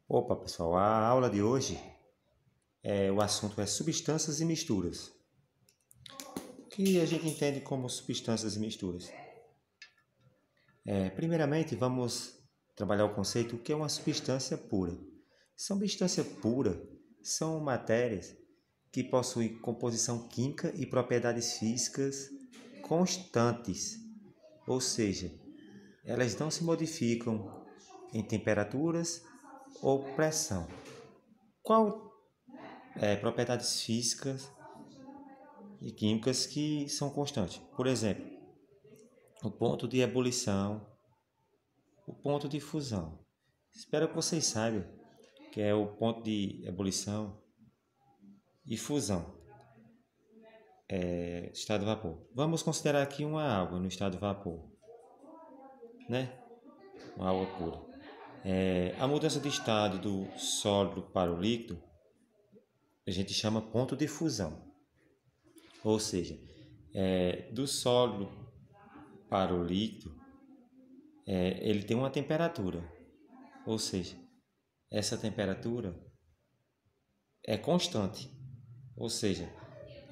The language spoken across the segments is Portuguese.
Opa, pessoal, a aula de hoje o assunto é substâncias e misturas. O que a gente entende como substâncias e misturas? Primeiramente, vamos trabalhar o conceito que é uma substância pura. Substância pura são matérias que possuem composição química e propriedades físicas constantes, ou seja, elas não se modificam em temperaturas ou pressão. Qual propriedades físicas e químicas que são constantes? Por exemplo, o ponto de ebulição, o ponto de fusão. Espero que vocês saibam que é o ponto de ebulição e fusão, estado de vapor. Vamos considerar aqui uma água no estado de vapor, né? Uma água pura. A mudança de estado do sólido para o líquido a gente chama ponto de fusão. Ou seja, do sólido para o líquido, ele tem uma temperatura. Ou seja, essa temperatura é constante. Ou seja,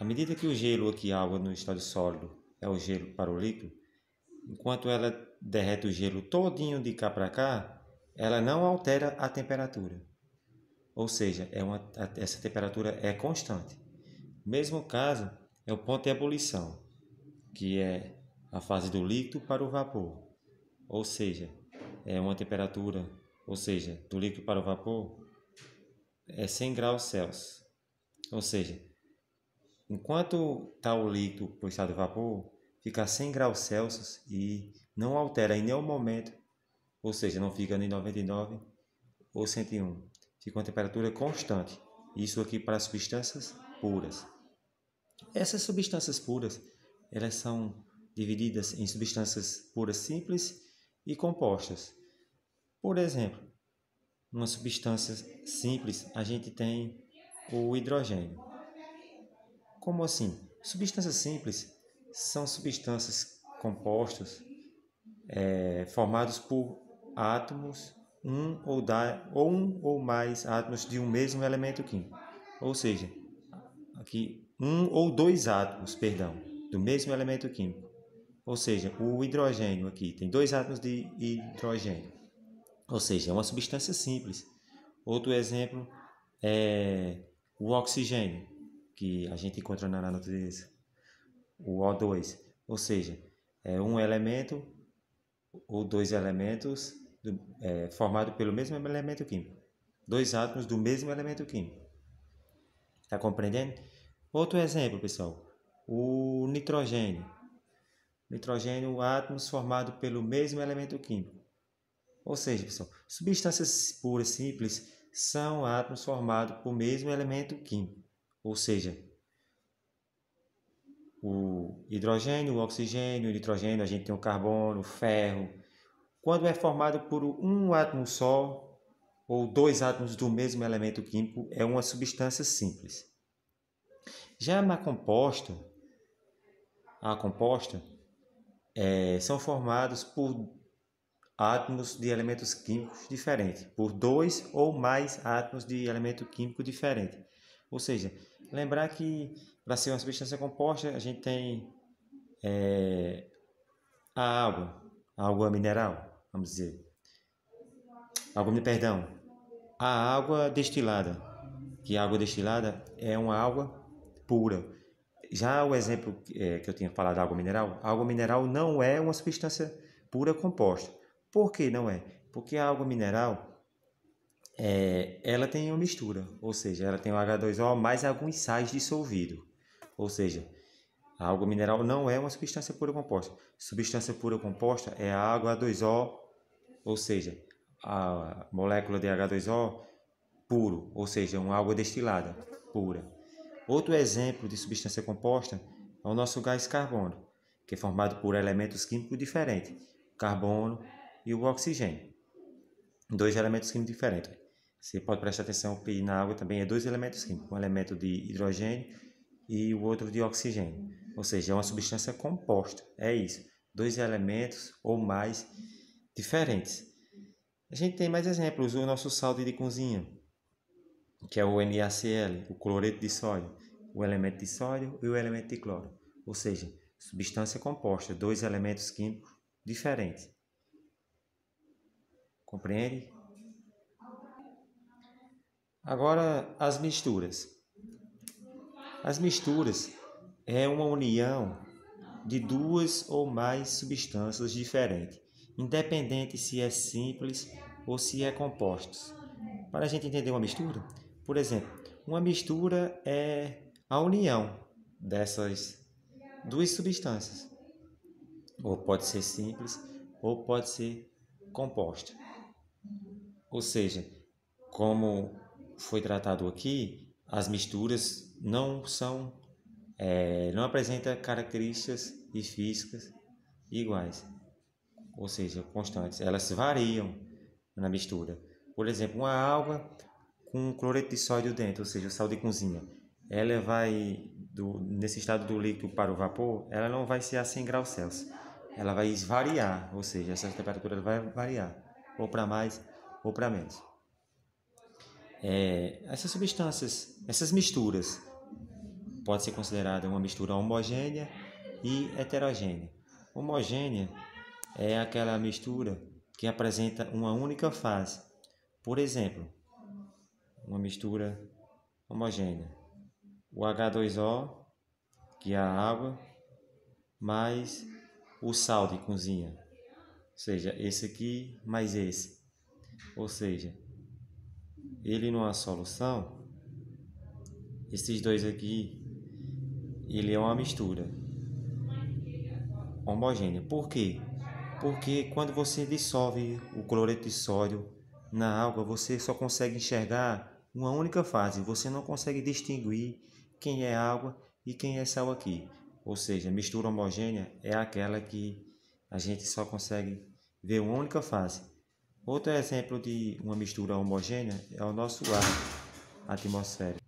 à medida que o gelo aqui, a água no estado sólido, é o gelo para o líquido, enquanto ela derrete o gelo todinho de cá para cá, ela não altera a temperatura. Ou seja, essa temperatura é constante. Mesmo caso é o ponto de ebulição, que é a fase do líquido para o vapor. Ou seja, é uma temperatura, ou seja, do líquido para o vapor é 100 graus Celsius. Ou seja, enquanto está o líquido para o estado de vapor, fica a 100 graus Celsius e não altera em nenhum momento, ou seja, não fica nem 99 ou 101. Fica uma temperatura constante. Isso aqui para substâncias puras. Essas substâncias puras, elas são divididas em substâncias puras simples e compostas. Por exemplo, uma substância simples, a gente tem o hidrogênio. Como assim? Substâncias simples são substâncias compostas formadas por átomos, um ou mais átomos de um mesmo elemento químico. Ou seja, aqui um ou dois átomos, perdão, do mesmo elemento químico. Ou seja, o hidrogênio aqui tem dois átomos de hidrogênio. Ou seja, é uma substância simples. Outro exemplo é o oxigênio, que a gente encontra na natureza, o O2. Ou seja, é um elemento ou dois elementos formados pelo mesmo elemento químico. Dois átomos do mesmo elemento químico. Está compreendendo? Outro exemplo, pessoal, o nitrogênio. Nitrogênio, átomos formados pelo mesmo elemento químico. Ou seja, pessoal, substâncias puras simples são átomos formados por mesmo elemento químico. Ou seja, o hidrogênio, o oxigênio, o nitrogênio, a gente tem o carbono, o ferro. Quando é formado por um átomo só ou dois átomos do mesmo elemento químico, é uma substância simples. Já a composta são formados por átomos de elementos químicos diferentes, por dois ou mais átomos de elemento químico diferente. Ou seja, lembrar que para ser uma substância composta, a gente tem a água mineral, vamos dizer. A água destilada, que a água destilada é uma água pura. Já o exemplo que eu tinha falado da água mineral não é uma substância pura composta. Por que não é? Porque a água mineral ela tem uma mistura, ou seja, ela tem o H2O mais alguns sais dissolvidos. Ou seja, a água mineral não é uma substância pura composta. Substância pura composta é a água H2O, ou seja, a molécula de H2O puro, ou seja, uma água destilada pura. Outro exemplo de substância composta é o nosso gás carbono, que é formado por elementos químicos diferentes, o carbono e o oxigênio. Dois elementos químicos diferentes. Você pode prestar atenção que na água também é dois elementos químicos, um elemento de hidrogênio e o outro de oxigênio. Ou seja, é uma substância composta. É isso. Dois elementos ou mais diferentes. A gente tem mais exemplos, o nosso sal de cozinha, que é o NaCl, o cloreto de sódio, o elemento de sódio e o elemento de cloro. Ou seja, substância composta, dois elementos químicos diferentes. Compreende? Agora, as misturas. As misturas é uma união de duas ou mais substâncias diferentes, independente se é simples ou se é compostos. Para a gente entender uma mistura, por exemplo, uma mistura é a união dessas duas substâncias. Ou pode ser simples ou pode ser composta. Ou seja, como foi tratado aqui, as misturas não apresentam características e físicas iguais, ou seja, constantes. Elas variam na mistura. Por exemplo, uma água com cloreto de sódio dentro, ou seja, o sal de cozinha, ela vai nesse estado do líquido para o vapor, ela não vai ser a 100 graus Celsius. Ela vai variar, ou seja, essa temperatura vai variar, ou para mais ou para menos. Essas substâncias, essas misturas, pode ser considerada uma mistura homogênea e heterogênea. Homogênea é aquela mistura que apresenta uma única fase. Por exemplo, uma mistura homogênea. O H2O, que é a água, mais o sal de cozinha. Ou seja, esse aqui mais esse. Ou seja, ele numa solução, esses dois aqui, ele é uma mistura homogênea. Por quê? Porque quando você dissolve o cloreto de sódio na água, você só consegue enxergar uma única fase. Você não consegue distinguir quem é água e quem é sal aqui. Ou seja, mistura homogênea é aquela que a gente só consegue ver uma única fase. Outro exemplo de uma mistura homogênea é o nosso ar atmosférico.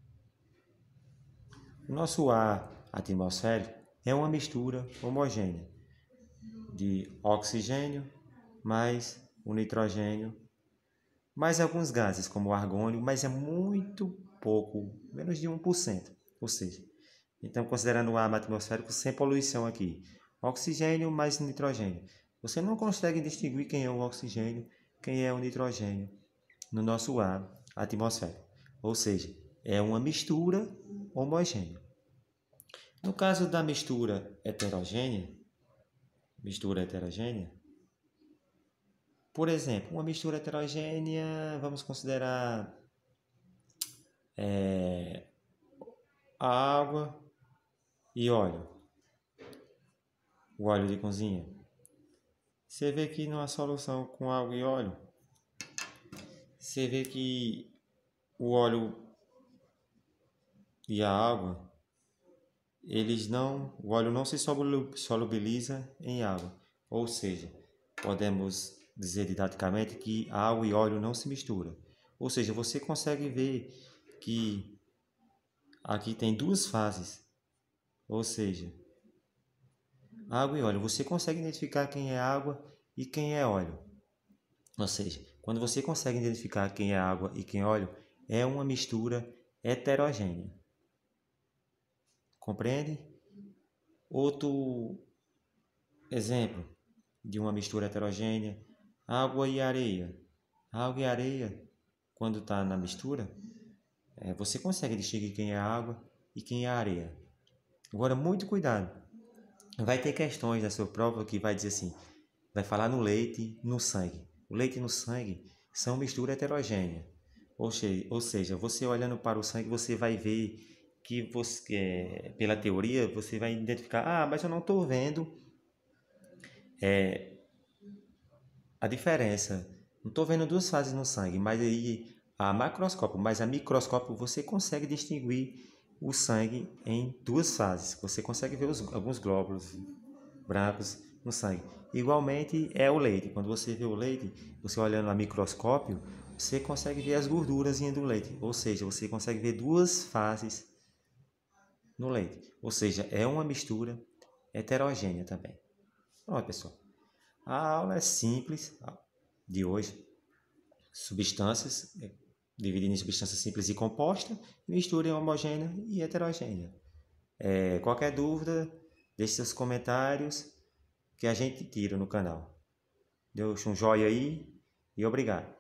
O nosso ar atmosférico é uma mistura homogênea de oxigênio mais o nitrogênio, mais alguns gases como o argônio, mas é muito pouco, menos de 1%. Ou seja, então considerando o ar atmosférico sem poluição aqui, oxigênio mais nitrogênio. Você não consegue distinguir quem é o oxigênio, quem é o nitrogênio no nosso ar atmosférico. Ou seja, é uma mistura homogênea. No caso da mistura heterogênea, por exemplo, uma mistura heterogênea, vamos considerar a água e óleo, o óleo de cozinha. Você vê que numa solução com água e óleo, você vê que o óleo e a água, o óleo não se solubiliza em água. Ou seja, podemos dizer didaticamente que água e óleo não se misturam. Ou seja, você consegue ver que aqui tem duas fases. Ou seja, água e óleo. Você consegue identificar quem é água e quem é óleo. Ou seja, quando você consegue identificar quem é água e quem é óleo, é uma mistura heterogênea. Compreende? Outro exemplo de uma mistura heterogênea, água e areia. Água e areia, quando está na mistura, você consegue distinguir quem é água e quem é areia. Agora, muito cuidado. Vai ter questões na sua prova que vai dizer assim, vai falar no leite e no sangue. O leite e no sangue são mistura heterogênea. Ou seja, você olhando para o sangue, você vai ver que pela teoria, você vai identificar, mas eu não estou vendo a diferença. Não estou vendo duas fases no sangue, mas aí a microscópio você consegue distinguir o sangue em duas fases. Você consegue ver alguns glóbulos brancos no sangue. Igualmente é o leite. Quando você vê o leite, você olhando a microscópio, você consegue ver as gorduras do leite. Ou seja, você consegue ver duas fases no leite. Ou seja, é uma mistura heterogênea também. Pronto, pessoal. A aula é simples de hoje. substâncias, dividindo em substância simples e composta, e mistura em homogênea e heterogênea. Qualquer dúvida, deixe seus comentários que a gente tira no canal. Deixa um joinha aí e obrigado.